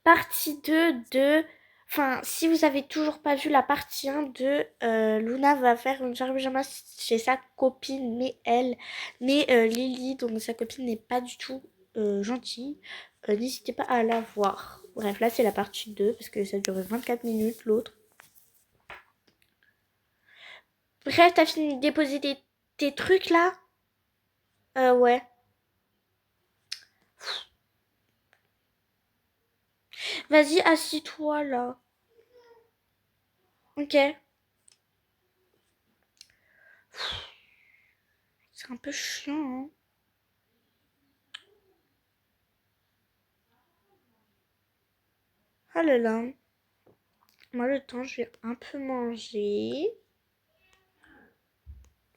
partie 2 de... Enfin, si vous avez toujours pas vu la partie 1 de Luna va faire une charge pyjama chez sa copine, mais Lily, donc sa copine, n'est pas du tout gentille. N'hésitez pas à la voir. Bref, là c'est la partie 2 parce que ça dure 24 minutes l'autre. Bref, t'as fini de déposer tes trucs là? Ouais. Vas-y, assis-toi là. Ok. C'est un peu chiant, hein. Oh là là. Moi, le temps, je vais un peu manger.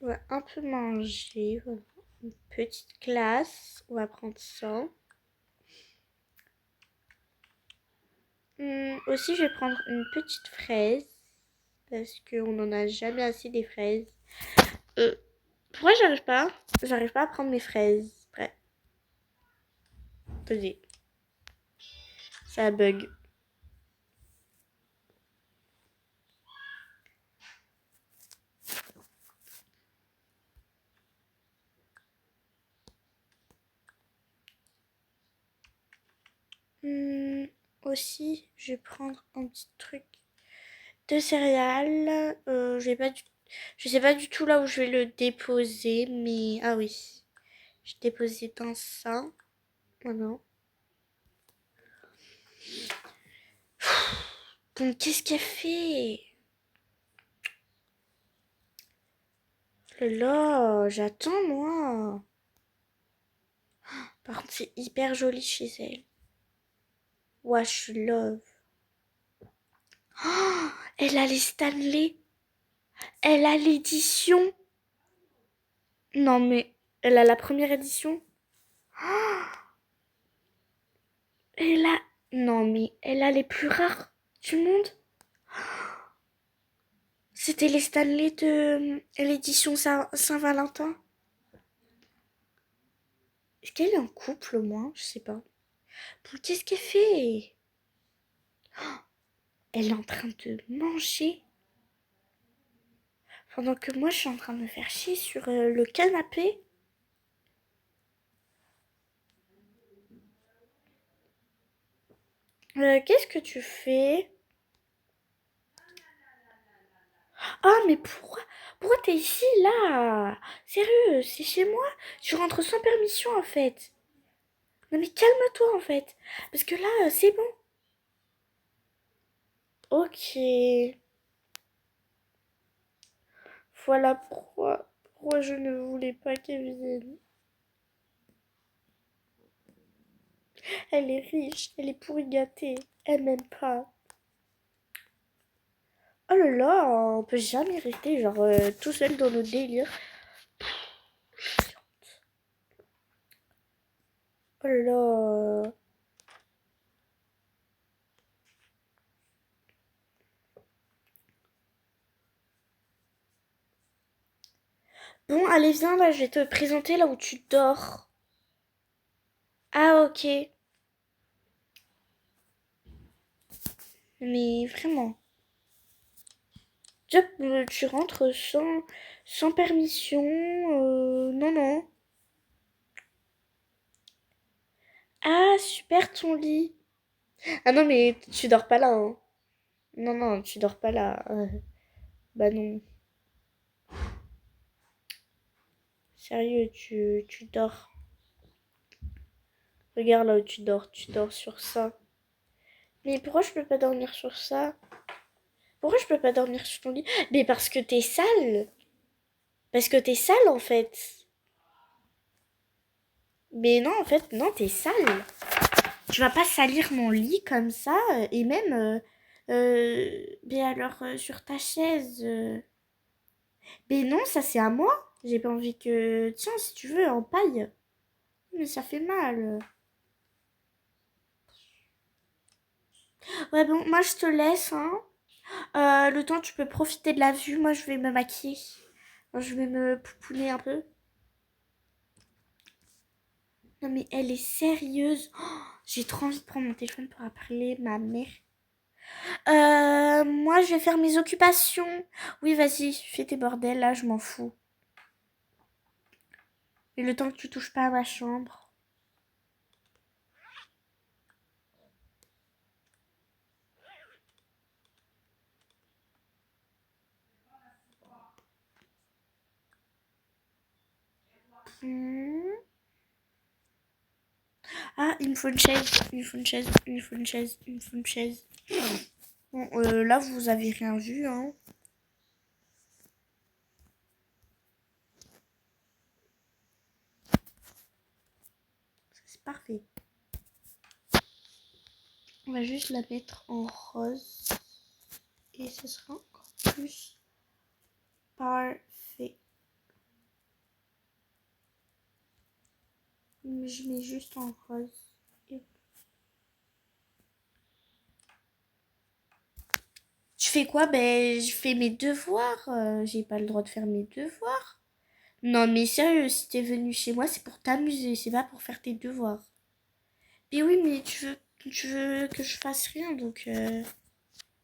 On va un peu manger. Voilà. Une petite glace. On va prendre ça. Aussi, je vais prendre une petite fraise. Parce qu'on n'en a jamais assez des fraises. Euh, Pourquoi j'arrive pas? J'arrive pas à prendre mes fraises. Bref. Vas-y. Ça bug. Aussi, je vais prendre un petit truc de céréales. Je sais pas du tout là où je vais le déposer, mais ah oui, je vais déposer dans ça. Voilà. Bon, qu'est-ce qu'elle fait? Là, j'attends moi. Par contre, c'est hyper joli chez elle. Wash love. Oh, elle a les Stanley. Elle a l'édition. Non mais, elle a la première édition. Oh, elle a... Non mais, elle a les plus rares du monde. C'était les Stanley de l'édition Saint-Valentin. Est-ce qu'elle est en couple au moins? Je sais pas. Bon, qu'est-ce qu'elle fait? Elle est en train de manger pendant que moi je suis en train de me faire chier sur le canapé. Qu'est-ce que tu fais? Ah mais pourquoi t'es ici là? Sérieux, c'est chez moi. Tu rentres sans permission en fait. Non mais calme-toi en fait. Parce que là, c'est bon. Ok. Voilà pourquoi je ne voulais pas qu'elle vienne. Elle est riche, elle est pourri gâtée. Elle m'aime pas. Oh là là, on peut jamais rester genre tout seul dans nos délires. Oh là là. Bon, allez, viens là, je vais te présenter là où tu dors. Ah, ok. Mais vraiment. Tu rentres sans permission. Non, non. Ah, super ton lit. Ah non, mais tu dors pas là, hein. Non, non, tu dors pas là. Bah non. Sérieux, tu dors. Regarde là où tu dors sur ça. Mais pourquoi je peux pas dormir sur ça? Pourquoi je peux pas dormir sur ton lit? Mais parce que t'es sale. Parce que t'es sale en fait. Mais non, en fait, non, t'es sale. Tu vas pas salir mon lit comme ça. Et même, mais alors, sur ta chaise. Mais non, ça c'est à moi. J'ai pas envie que... Tiens, si tu veux, en paille. Mais ça fait mal. Ouais, bon, moi je te laisse, hein. Le temps, tu peux profiter de la vue. Moi, je vais me maquiller. Je vais me pouponner un peu. Non, mais elle est sérieuse. Oh, J'ai trop envie de prendre mon téléphone pour appeler ma mère. Moi, je vais faire mes occupations. Oui, vas-y, fais tes bordels, là, je m'en fous. Et le temps que tu touches pas à ma chambre. Hmm. Ah, il me faut une chaise, il me faut une chaise, il me faut une chaise, il me faut une chaise. Bon, là, vous avez rien vu, hein. C'est parfait. On va juste la mettre en rose. Et ce sera encore plus parfait. Je mets juste en rose. Je fais quoi? Ben, je fais mes devoirs. J'ai pas le droit de faire mes devoirs. Non, mais sérieux, si t'es venu chez moi, c'est pour t'amuser, c'est pas pour faire tes devoirs. Mais oui, mais tu veux que je fasse rien, donc je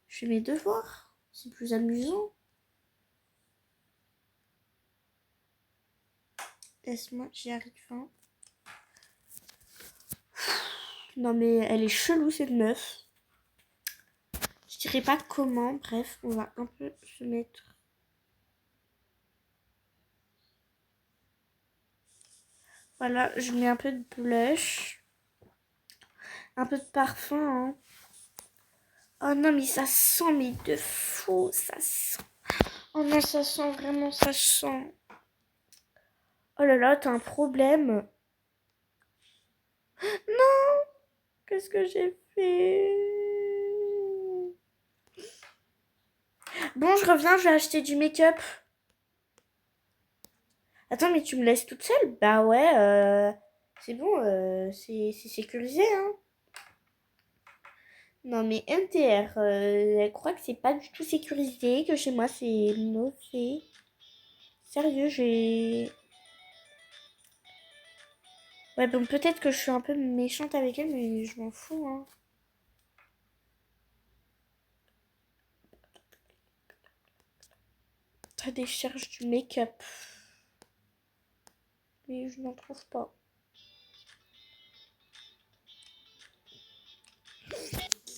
fais mes devoirs. C'est plus amusant. Laisse-moi, j'y arrive. Hein. Non, mais elle est chelou, cette meuf. Je dirais pas comment, bref, on va un peu se mettre. Voilà, je mets un peu de blush. Un peu de parfum, hein. Oh non, mais ça sent, mais de fou, ça sent. Oh non, ça sent vraiment, ça sent. Oh là là, t'as un problème. Non, qu'est-ce que j'ai fait? Bon, je reviens, je vais acheter du make-up. Attends, mais tu me laisses toute seule? Bah ouais, c'est bon, c'est sécurisé, hein. Non, mais MTR, elle croit que c'est pas du tout sécurisé, que chez moi c'est mauvais. Sérieux, j'ai... Ouais, bon, peut-être que je suis un peu méchante avec elle, mais je m'en fous, hein. T'as des cherches du make-up. Mais je n'en trouve pas.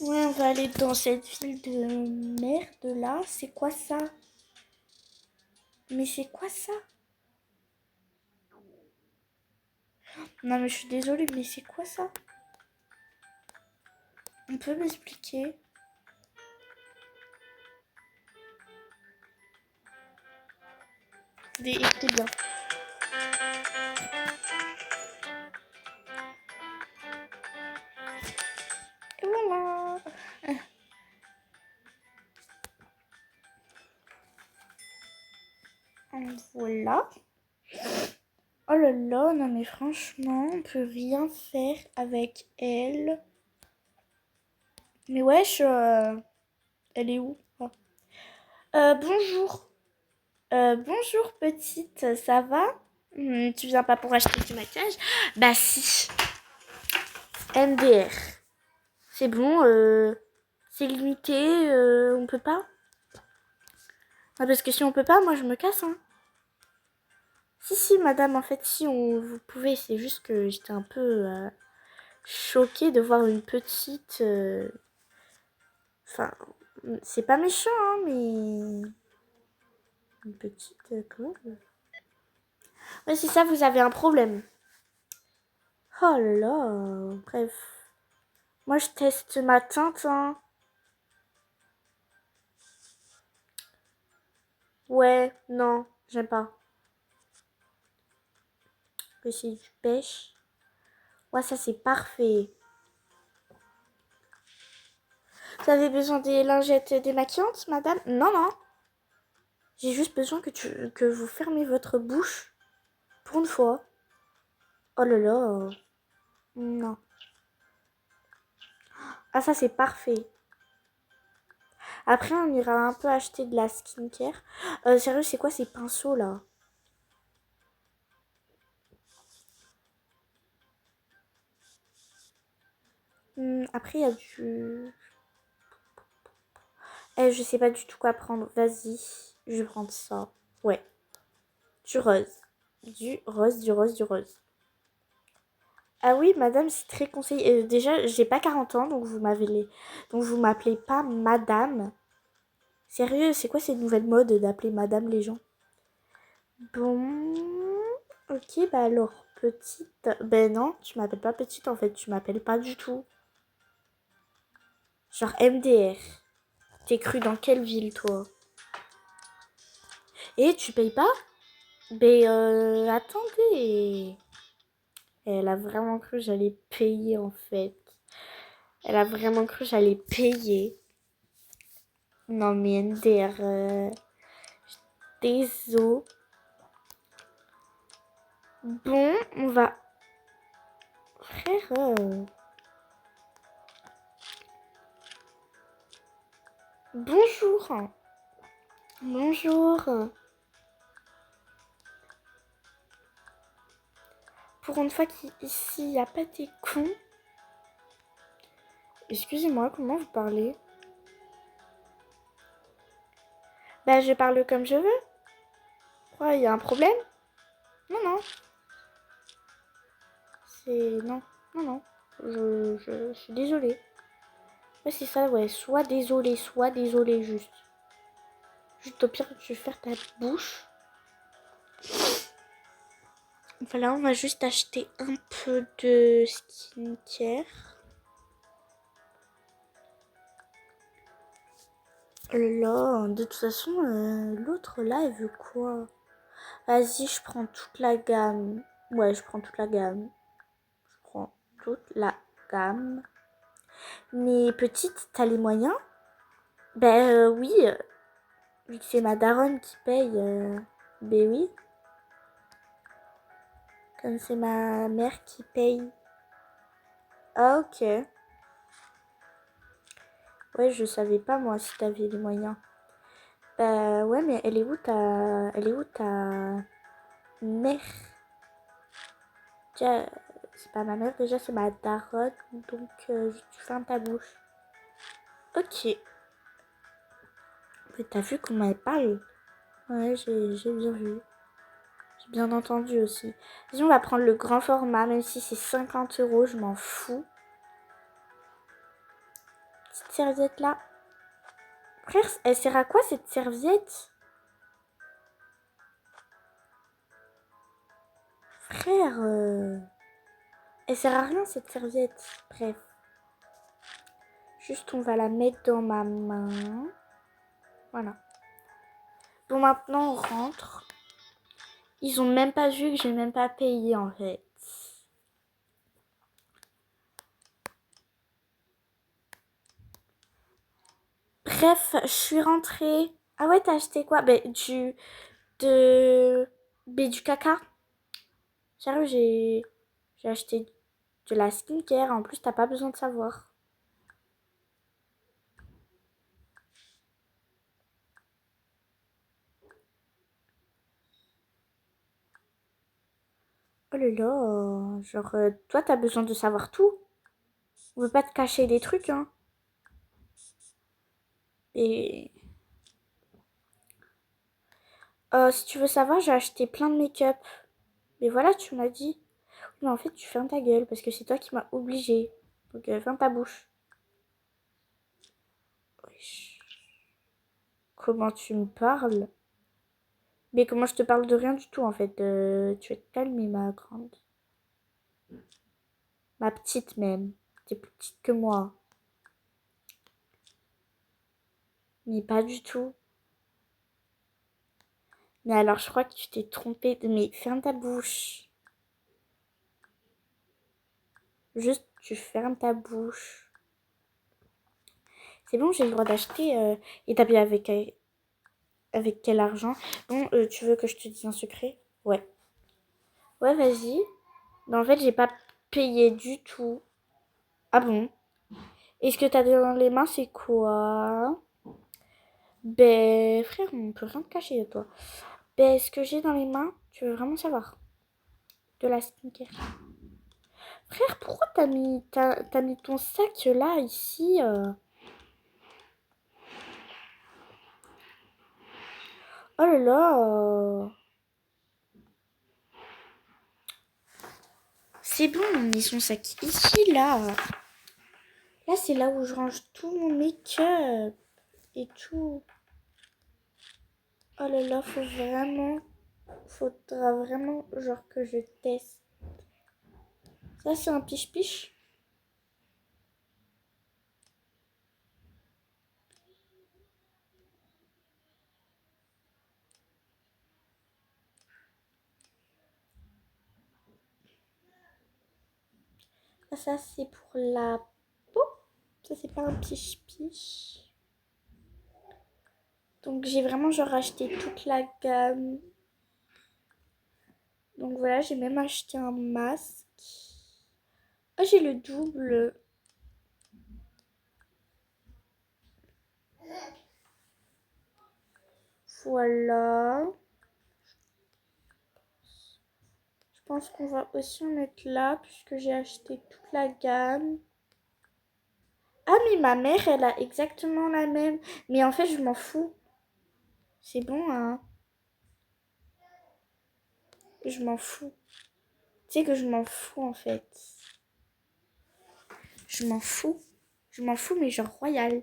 Ouais, on va aller dans cette ville de merde là. C'est quoi ça? Mais c'est quoi ça? Non, mais je suis désolée, mais c'est quoi ça? On peut m'expliquer? Écoutez bien. Et voilà. Voilà. Oh là là, non mais franchement, on peut rien faire avec elle. Mais wesh, elle est où? Ah. Bonjour. Bonjour petite, ça va? Tu viens pas pour acheter du maquillage? Bah si. MDR. C'est bon, c'est limité, on peut pas? Ah, parce que si on peut pas, moi je me casse, hein. Si, madame, en fait, si vous pouvez, c'est juste que j'étais un peu choquée de voir une petite... Enfin, c'est pas méchant, hein, mais... Une petite... comment? Ouais, c'est ça, vous avez un problème. Oh là là, bref. Moi, je teste ma teinte, hein. Ouais, non, j'aime pas. Que c'est du pêche. Ouais, ça, c'est parfait. Vous avez besoin des lingettes démaquillantes, madame? Non, non. J'ai juste besoin que vous fermiez votre bouche pour une fois. Oh là là. Non. Ah, ça, c'est parfait. Après, on ira un peu acheter de la skincare. Sérieux, c'est quoi ces pinceaux là? Après, il y a du... je sais pas du tout quoi prendre. Vas-y, je vais prendre ça. Ouais, du rose. Du rose, du rose, du rose. Ah oui, madame, c'est très conseillé. Déjà, j'ai pas 40 ans, donc vous m'appelez pas madame. Sérieux, c'est quoi cette nouvelle mode d'appeler madame les gens? Bon, ok, bah alors, petite. Ben non, tu m'appelles pas petite en fait, tu m'appelles pas du tout. Genre MDR. T'es cru dans quelle ville, toi? Et tu payes pas? Ben, attendez. Elle a vraiment cru que j'allais payer, en fait. Elle a vraiment cru que j'allais payer. Non, mais NDR, désolé. Bon, on va... Frère, bonjour. Bonjour. Pour une fois qu'ici, il n'y a pas des cons. Excusez-moi, comment vous parlez? Bah, je parle comme je veux. Quoi, il y a un problème? Non, non. C'est... Non, non, non. Je suis désolée. Ouais, c'est ça, ouais. Soit désolé, juste. Juste au pire, tu veux faire ta bouche. Voilà, on va juste acheter un peu de skincare. Oh là là, de toute façon, l'autre là, elle veut quoi? Vas-y, je prends toute la gamme. Ouais, je prends toute la gamme. Je prends toute la gamme. Mais petite, t'as les moyens? Ben oui, vu que c'est ma daronne qui paye, ben oui. Comme c'est ma mère qui paye. Ah ok. Ouais, je savais pas moi si t'avais les moyens. Bah ouais, mais elle est où ta mère? Déjà, c'est pas ma mère, déjà c'est ma daronne, donc tu fermes ta bouche. Ok. Mais t'as vu comment elle parle? Ouais, j'ai bien vu. J'ai bien entendu aussi. Vas-y, on va prendre le grand format, même si c'est 50 €, je m'en fous. Petite serviette là. Frère, elle sert à quoi cette serviette? Frère, elle sert à rien cette serviette. Bref. Juste, on va la mettre dans ma main. Voilà. Bon, maintenant, on rentre. Ils ont même pas vu que j'ai même pas payé, en fait. Bref, je suis rentrée. Ah ouais, t'as acheté quoi? Ben, de... Ben, du caca. Sérieux, j'ai acheté de la skincare. En plus, t'as pas besoin de savoir. Oh là là, genre, toi, t'as besoin de savoir tout. On veut pas te cacher des trucs, hein. Et si tu veux savoir, j'ai acheté plein de make-up. Mais voilà, tu m'as dit. Mais en fait, tu fermes ta gueule parce que c'est toi qui m'as obligé. Donc, ferme ta bouche. Wesh. Comment tu me parles? Mais comment je te parle de rien du tout, en fait. Tu es calme, ma grande. Ma petite, même. T'es plus petite que moi. Mais pas du tout. Mais alors, je crois que tu t'es trompée. Mais ferme ta bouche. Juste, tu fermes ta bouche. C'est bon, j'ai le droit d'acheter. Et t'as bien avec quel argent? Bon, tu veux que je te dise un secret? Ouais. Ouais, vas-y. Mais en fait, j'ai pas payé du tout. Ah bon? Et ce que t'as dans les mains, c'est quoi? Ben, frère, on peut rien te cacher de toi. Ben, ce que j'ai dans les mains, tu veux vraiment savoir? De la skincare. Frère, pourquoi t'as mis ton sac là, ici Oh là là C'est bon, on met son sac ici, là. Là, c'est là où je range tout mon make-up et tout. Oh là là, faudra vraiment, genre, que je teste. Ça, c'est un piche-piche. Ah, ça, c'est pour la peau. Ça, c'est pas un piche-piche. Donc, j'ai vraiment, genre, acheté toute la gamme. Donc, voilà, j'ai même acheté un masque. Ah, j'ai le double. Voilà. Je pense qu'on va aussi en mettre là, puisque j'ai acheté toute la gamme. Ah, mais ma mère, elle a exactement la même. Mais en fait, je m'en fous. C'est bon, hein. Je m'en fous. Tu sais que je m'en fous, en fait. Je m'en fous. Je m'en fous, mais genre royal.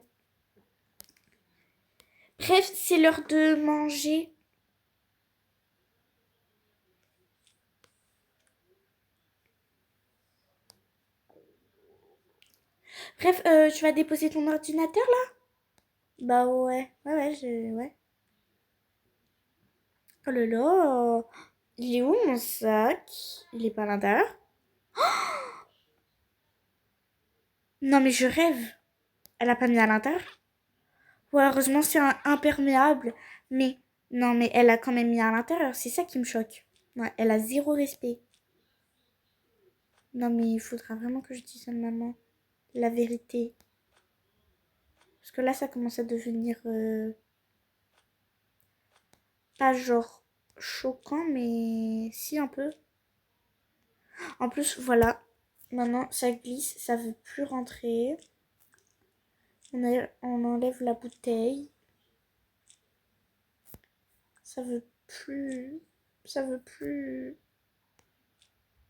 Bref, c'est l'heure de manger. Bref, tu vas déposer ton ordinateur, là? Bah ouais. Ouais. Oh là là. Il est où, mon sac? Il est pas à l'intérieur? Non, mais je rêve. Elle a pas mis à l'intérieur? Ouais, heureusement, c'est imperméable. Mais, non, mais elle a quand même mis à l'intérieur. C'est ça qui me choque. Ouais, elle a zéro respect. Non, mais il faudra vraiment que je dise à maman la vérité. Parce que là, ça commence à devenir pas genre choquant, mais si un peu. En plus, voilà. Maintenant, ça glisse, ça veut plus rentrer. On enlève la bouteille. Ça veut plus. Ça veut plus.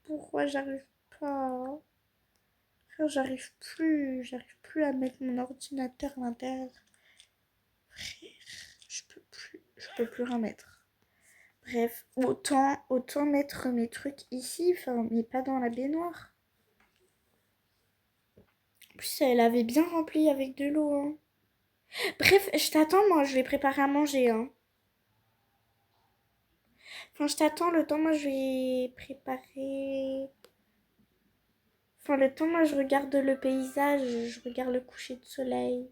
Pourquoi j'arrive pas? Frère, j'arrive plus à mettre mon ordinateur à l'intérieur. Frère, je peux plus rien mettre. Bref, autant mettre mes trucs ici, enfin, mais pas dans la baignoire. En plus, elle avait bien rempli avec de l'eau, hein. Bref, je t'attends, moi, je vais préparer à manger, hein. Enfin, je t'attends, le temps, moi, je vais préparer. Enfin, le temps, moi, je regarde le paysage, je regarde le coucher de soleil.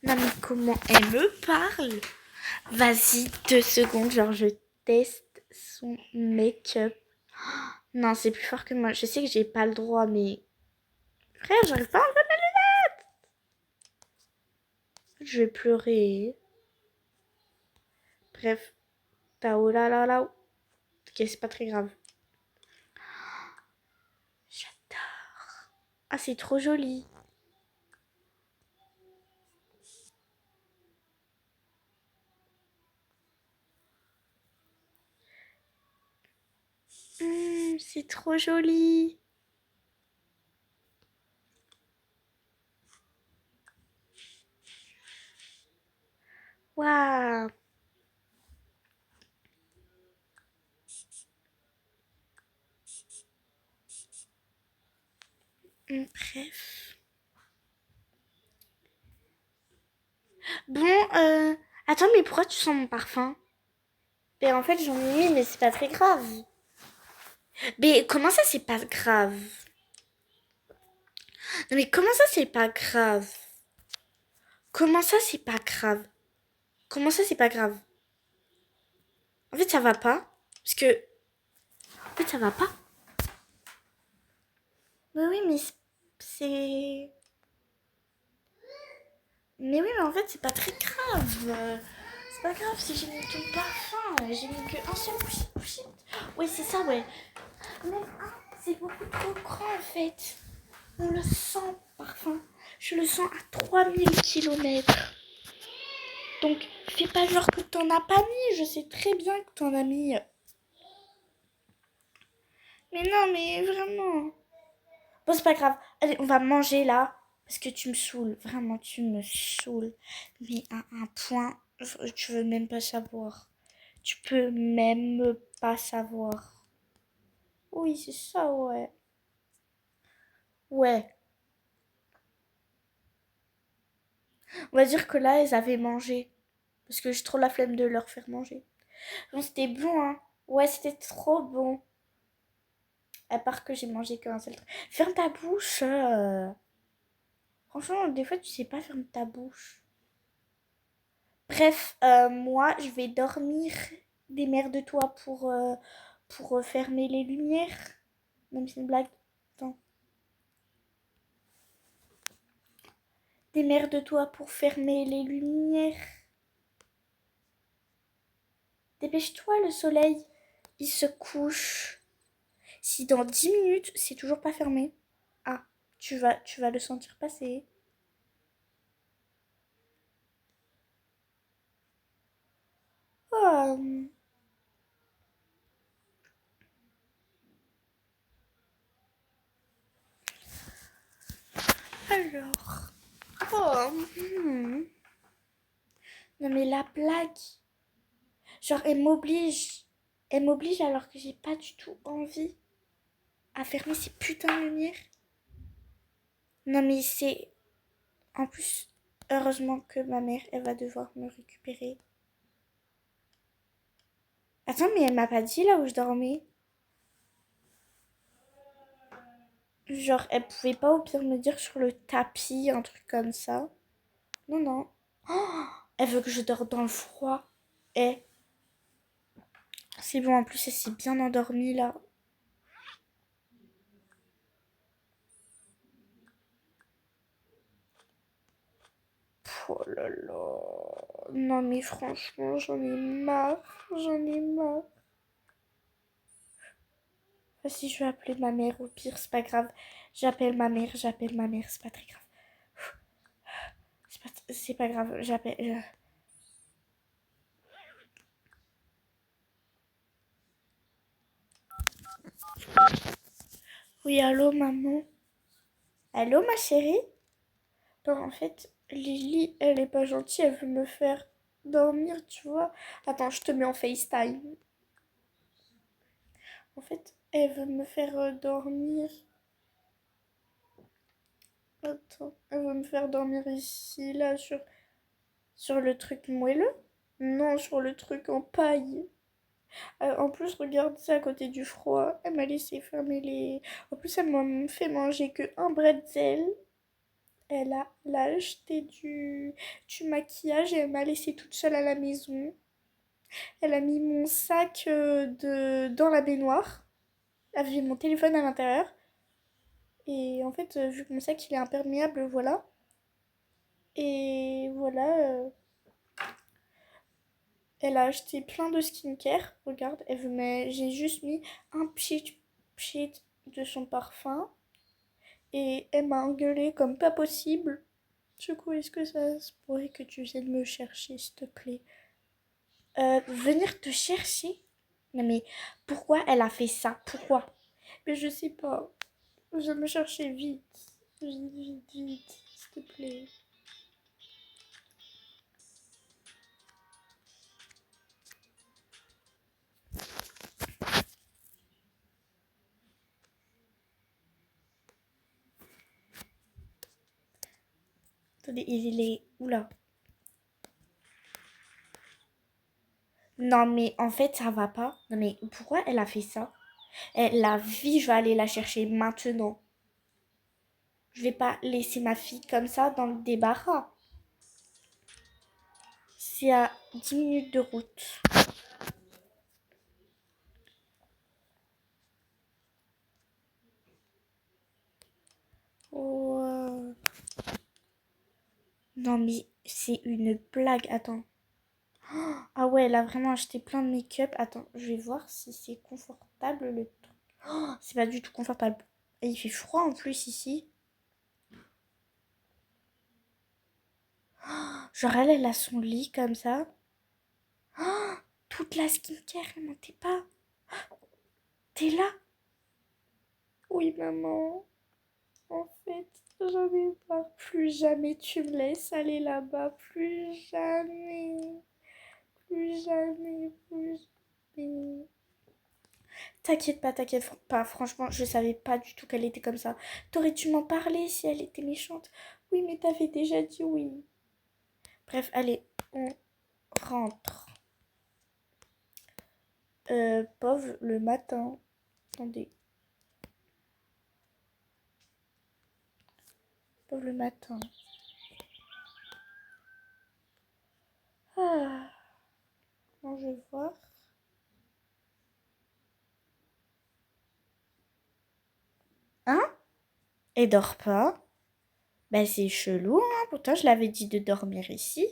Non, mais comment elle me parle? Vas-y, 2 secondes, genre, je teste son make-up. Non, c'est plus fort que moi. Je sais que j'ai pas le droit, mais. Frère, j'arrive pas à enlever mes lunettes. Je vais pleurer. Bref. Tao là là là. Ok, c'est pas très grave. J'adore. Ah, c'est trop joli. C'est trop joli. Waouh. Bref. Bon, attends, mais pourquoi tu sens mon parfum? Ben, en fait, j'en ai mis, mais c'est pas très grave. Mais comment ça, c'est pas grave? Non, mais comment ça, c'est pas grave? Comment ça, c'est pas grave? Comment ça, c'est pas grave? En fait, ça va pas. Parce que. En fait, ça va pas. Mais oui, mais c'est. Mais oui, mais en fait, c'est pas très grave. C'est pas grave si j'ai mis tout le parfum. J'ai mis qu'un seul push-it. Ouais, c'est ça, ouais. Mais c'est beaucoup trop grand en fait. On le sent, parfum. Je le sens à 3000 km. Donc, fais pas genre que t'en as pas mis. Je sais très bien que t'en as mis. Mais non, mais vraiment. Bon, c'est pas grave. Allez, on va manger là. Parce que tu me saoules. Vraiment, tu me saoules. Mais à un point, tu veux même pas savoir. Tu peux même pas savoir. Oui, c'est ça, ouais. Ouais. On va dire que là, elles avaient mangé. Parce que j'ai trop la flemme de leur faire manger. Bon, c'était bon, hein. Ouais, c'était trop bon. À part que j'ai mangé qu'un seul truc. Ferme ta bouche. Franchement, des fois, tu sais pas fermer ta bouche. Bref, moi, je vais dormir. Démerde-toi pour fermer les lumières. Même si c'est une blague. Attends. Démerde-toi pour fermer les lumières. Dépêche-toi, le soleil. Il se couche. Si dans 10 minutes, c'est toujours pas fermé. Ah, tu vas le sentir passer. Oh, alors. Oh. Non mais la blague. Genre, elle m'oblige. Elle m'oblige alors que j'ai pas du tout envie à fermer ces putains de lumières. Non mais c'est... En plus, heureusement que ma mère, elle va devoir me récupérer. Attends, mais elle m'a pas dit là où je dormais. Genre, elle pouvait pas au pire me dire sur le tapis, un truc comme ça. Non, non. Oh, elle veut que je dors dans le froid. Eh, c'est bon, en plus, elle s'est bien endormie là. Oh là là. Non, mais franchement, j'en ai marre. J'en ai marre. Si je vais appeler ma mère, au pire, c'est pas grave. J'appelle ma mère, c'est pas très grave. C'est pas grave, j'appelle. Oui, allô, maman. Allô, ma chérie. Non, en fait, Lily, elle est pas gentille, elle veut me faire dormir, tu vois. Attends, je te mets en FaceTime. En fait, elle veut me faire dormir. Attends, elle veut me faire dormir ici, là, sur le truc moelleux. Non, sur le truc en paille. En plus, regarde, c'est à côté du froid. Elle m'a laissé fermer les... En plus, elle m'a fait manger que un bretzel. Elle a acheté du maquillage et elle m'a laissée toute seule à la maison. Elle a mis mon sac dans la baignoire. Elle avait mon téléphone à l'intérieur. Et en fait, vu que mon sac il est imperméable, voilà. Et voilà, elle a acheté plein de skincare. Regarde, j'ai juste mis un pchit de son parfum. Et elle m'a engueulée comme pas possible. Du coup, est-ce que ça se pourrait que tu viennes me chercher, s'il te plaît? Venir te chercher? Non mais pourquoi elle a fait ça? Pourquoi? Mais je sais pas. Viens me chercher vite. Vite, vite, vite, s'il te plaît. Attendez, il est où là? Non mais en fait ça va pas. Non mais pourquoi elle a fait ça? La vie, je vais aller la chercher maintenant. Je vais pas laisser ma fille comme ça dans le débarras. C'est à 10 minutes de route. Oh, non mais c'est une blague. Attends. Ah ouais, elle a vraiment acheté plein de make-up. Attends, je vais voir si c'est confortable le truc. Oh, c'est pas du tout confortable. Et il fait froid en plus ici. Genre elle a son lit comme ça. Oh, toute la skincare, non, t'es pas. T'es là? Oui, maman. En fait, j'en ai marre. Plus jamais tu me laisses aller là-bas. Plus jamais. Plus jamais. Plus jamais. T'inquiète pas. Franchement, je savais pas du tout qu'elle était comme ça. T'aurais dû m'en parler si elle était méchante. Oui, mais t'avais déjà dit oui. Bref, allez, on rentre. Pauvre le matin. Attendez. Pauvre le matin. Ah, non, je vais voir. Hein? Elle dort pas? Bah c'est chelou, hein. Pourtant, je l'avais dit de dormir ici.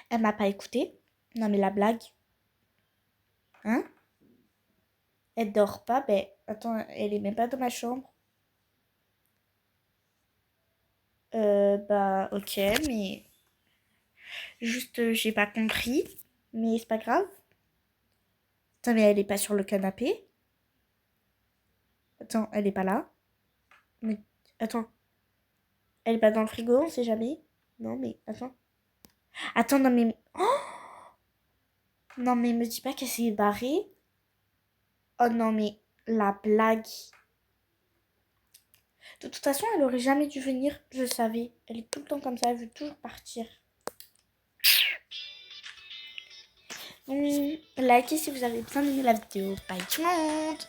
Elle m'a pas écouté. Non, mais la blague. Hein? Elle dort pas? Ben, attends, elle est même pas dans ma chambre. Bah, ok, mais juste, j'ai pas compris. Mais c'est pas grave. Attends, mais elle est pas sur le canapé? Attends, elle est pas là? Mais, attends, elle est pas dans le frigo, on sait jamais. Non, mais, attends. Attends, non, mais. Oh, non, mais me dis pas qu'elle s'est barrée. Oh non, mais la blague. De toute façon, elle aurait jamais dû venir, je savais. Elle est tout le temps comme ça, elle veut toujours partir. Bon, likez si vous avez bien aimé la vidéo. Bye tout le monde!